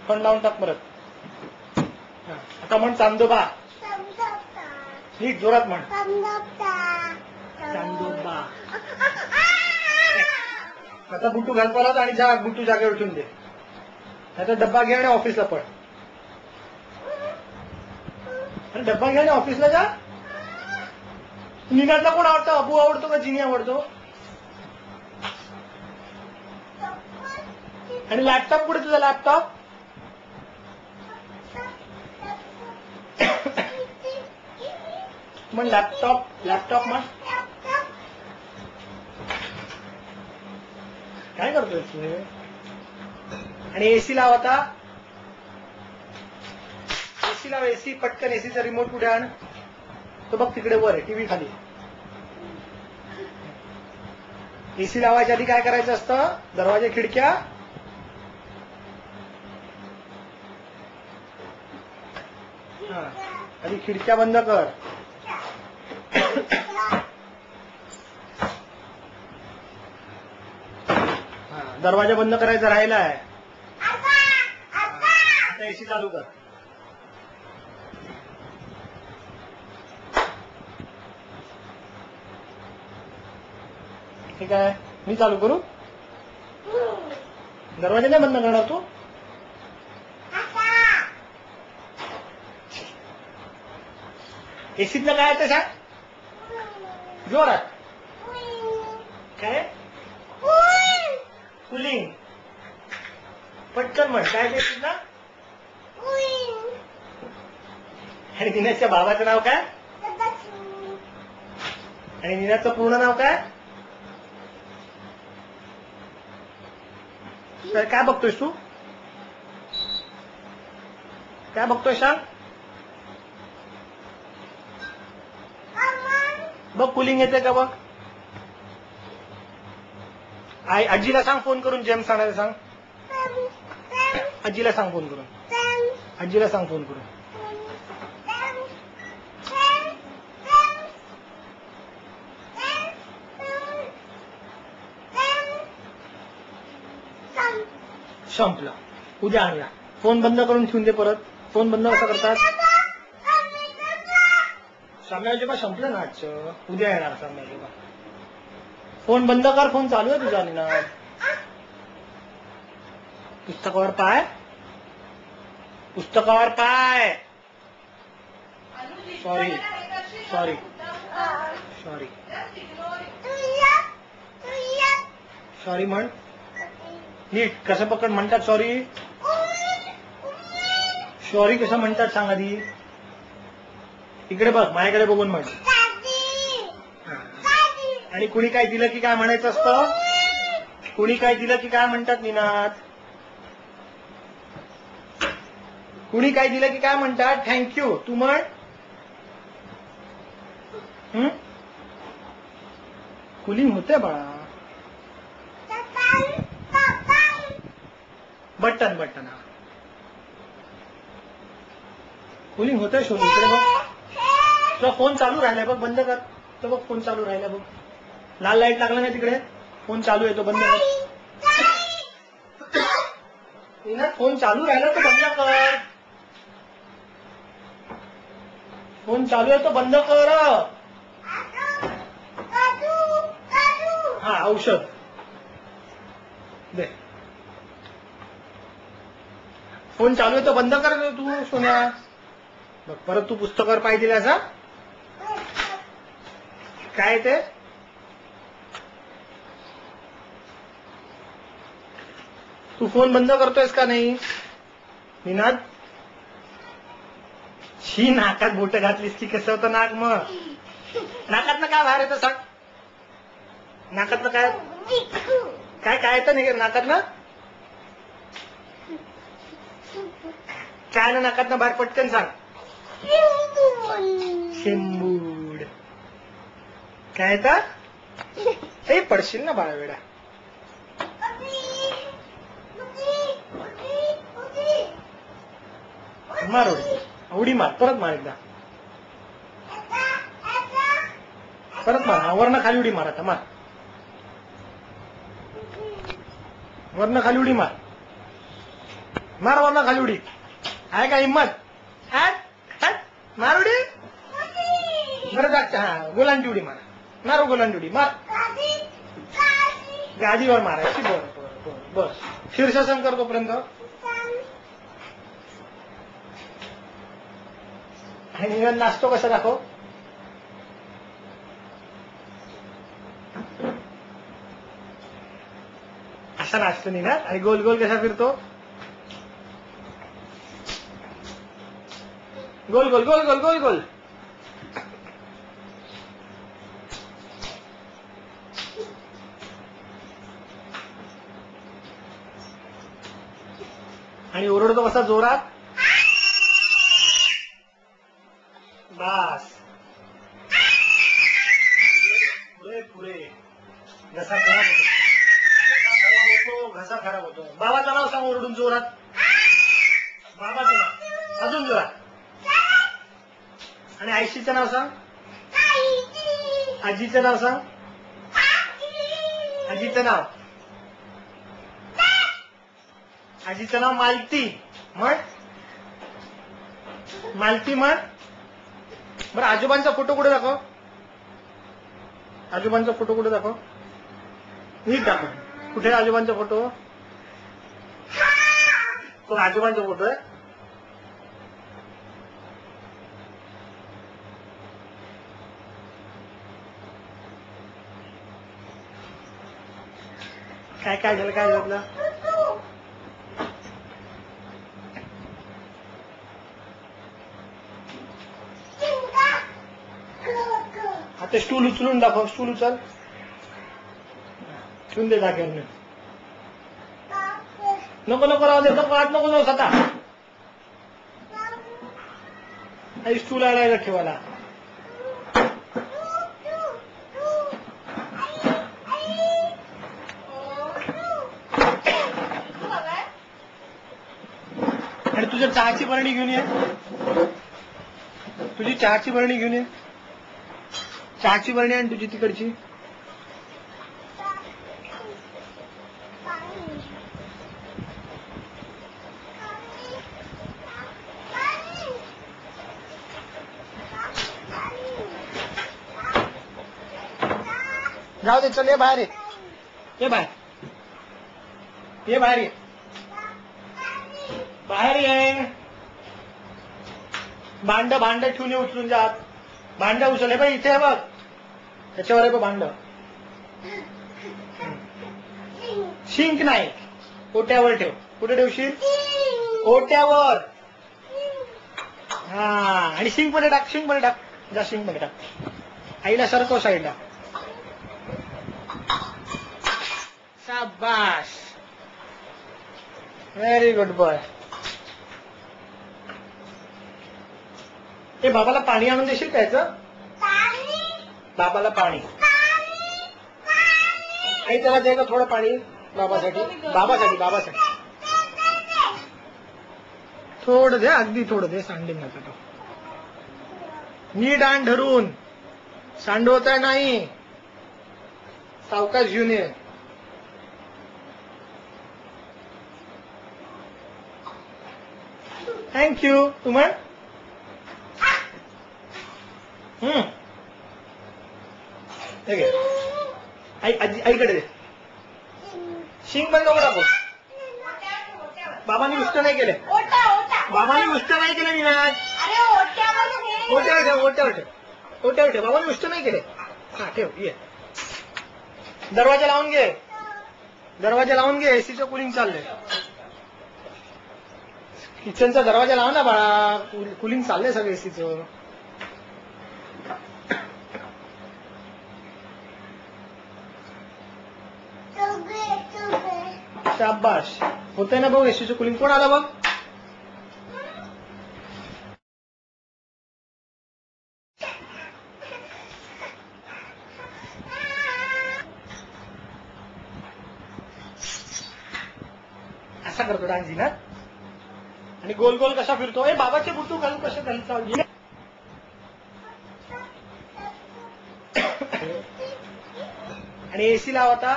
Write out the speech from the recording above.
पण लावून टाक परत. आता म्हण चांदोबा. नीट जोरात म्हण चांदोबा. आता बुटू घाल परत आणि जा बुटू जागेवर ठेवून दे. आता डब्बा घे आणि ऑफिसला पळ. अरे डब्बा घे आणि ऑफिसला जा. निनादला कोण आवडतं? अबू आवडतो का जिनी आवडतो? आणि लॅपटॉप कुठे तुझा लॅपटॉप? मग लॅपटॉप मग काय करतोय तू? आणि एसी लाव आता. एसी लाव. एसी पटकन. एसीचा रिमोट कुठे आण? तो बघ तिकडे वर आहे टीव्ही खाली. एसी लावायच्या आधी काय करायचं असतं? दरवाजे खिडक्या आधी खिडक्या बंद कर. दरवाजा बंद करायचा राहिला आहे. आता एसी चालू कर. ठीक आहे. मी चालू करू? दरवाजा नाही बंद करणार तू? एसीतलं काय आहे ते सांग जोरात. काय? कुलिंग. पटकन म्हण काय ते ना. आणि निनादच्या बाबाचं नाव काय? आणि निनादचं पूर्ण नाव काय? काय बघतोयस तू? काय बघतोय सांग? बघ कुलिंग येते का बघ. आजीला सांग फोन करून जेम्स आणायला सांग. आजीला सांग फोन करून. आजीला सांग फोन करून. संपलं. उद्या आणला. फोन बंद करून ठेवून दे परत. फोन बंद कसं करतात? साम्याजोबा संपलं ना आजचं. उद्या येणार साम्याजोबा. फोन बंद कर. फोन चालू आहे तुझा निनाद. पुस्तकावर पाय. पुस्तकावर पाय. सॉरी सॉरी सॉरी सॉरी म्हण नीट. कसं पकड म्हणतात सॉरी? सॉरी कसं म्हणतात सांग आधी. इकडे बघ माझ्याकडे बघून म्हण. आणि कुणी काय दिलं की काय म्हणायचं असतं? कुणी काय दिलं की काय म्हणतात निनाद? कुणी काय दिलं की काय म्हणतात? थँक्यू. तू म्हण. कुलिंग होते बाळा. Button button. हा कुलिंग होतंय. शोध इकडे बघ. तुझा फोन चालू राहिलाय बघ. बंद कर. तो बघ फोन चालू राहिला बघ. लाल लाईट लागला नाही तिकडे. फोन चालू आहे तो बंद कर. फोन चालू राहिला तो बंद कर. फोन चालू आहे तो बंद कर. हा औषध दे. फोन चालू आहे तो बंद कर तू सोन्या. बघ परत तू पुस्तकावर पाय दिलास. हा काय ते? तू फोन बंद करतोयस का नाही निनाद? शी नाकात बोट घातलीस की कसं होतं नाक? मग नाकातनं काय बाहेर येतं सांग? नाकातनं काय काय काय येतं नाही नाकातनं? काय ना नाकातनं बाहेर पटकन सांग. शेंबूड. काय येतं? हे पडशील ना बाळा वेडा. मार उडी मार. परत मार एकदा. परत मार. वरनं खाली उडी मार. आता मार. वरनं खाली उडी मार. मार वरना खाली उडी. आहे का हिंमत? मार उडी. बरं जागच्या. हा गोलांची उडी मार. मार गोलांची उडी मार. गादीवर मारायची. बरं बरं बरं बस. शीर्षासन कर तोपर्यंत. आणि नाचतो कसा दाखव. असा नाचतो नाही ना. आणि गोल गोल कसा फिरतो. गोल गोल गोल गोल गोल गोल. आणि ओरडतो कसा जोरात. बस. पुढे पुढे. घसा खराब होतो. घसा खराब होतो. बाबाचं नाव सांग ओरडून जोरात. बाबाचं नाव अजून जोरात. आणि आईशीचं नाव सांग. आजीचं नाव सांग. आजीचं नाव. आजीचं नाव मालती. म्हण. मालती म्हण. बरं आजोबांचा फोटो कुठे दाखव. आजोबांचा फोटो कुठे दाखव. नीट दाखव. कुठे आजोबांचा फोटो. तो आजोबांचा फोटो आहे. काय काय झालं. काय झालं. आता स्टूल उचलून दाखव. स्टूल उचल. ठेवून दे जागेवर. नको नको राहू दे. नको आत नको जाऊ आता. स्टूल आणायला ठेवायला. आणि तुझ्या चहाची बरणी घेऊन ये. तुझी चहाची बरणी घेऊन ये. चहाची बरणी आणि तुझी तिकडची. जाऊ दे. चल ये बाहेर. ये बाहेर. ये बाहेर ये. बाहेर ये. भांड ठेवून ये. उचलून जात. भांड उचल. हे बाई इथे आहे बघ. त्याच्यावर आहे बघ भांड. शिंक नाही. ओट्यावर ठेव. कुठे ठेवशील. ओट्यावर. हा आणि शिंक मध्ये टाक. शिंक मध्ये टाक. जा शिंक मध्ये टाक. आईला सरकव साईडला. शाबास. Very good boy. हे बाबाला पाणी आणून देशील त्याचं. बाबाला पाणी. आई त्याला दे का थोडं पाणी. बाबासाठी. बाबासाठी. बाबासाठी थोडं दे. अगदी थोडं दे. सांडेल नका तो. नीट आण धरून. सांडवता नाही. सावकाश घेऊन ये. थँक्यू. तू म्हण. आईकडे दे. शिंक बंद नको टाकू. बाबांनी उष्ट नाही केले. बाबांनी उष्ट नाही केले. निराज ओट्यावर ठेव. ओट्यावर ठेव. ओट्यावर ठेव. बाबांनी उष्ट नाही केले. हा ठेव. ये. दरवाजा लावून घे. दरवाजा लावून घे. एसीचं कुलिंग चाललंय. किचनचा दरवाजा लाव ना बाळा. कुलिंग चाललंय सगळं एसीचं. शाबाश. होतंय ना बघ एसीचं कुलिंग. कोण आला बघ. असा करतो डान्स ना. आणि गोल गोल कसा फिरतो. ए बाबाचे बुटू घालून कसे घालतो. आणि एसी लाव आता.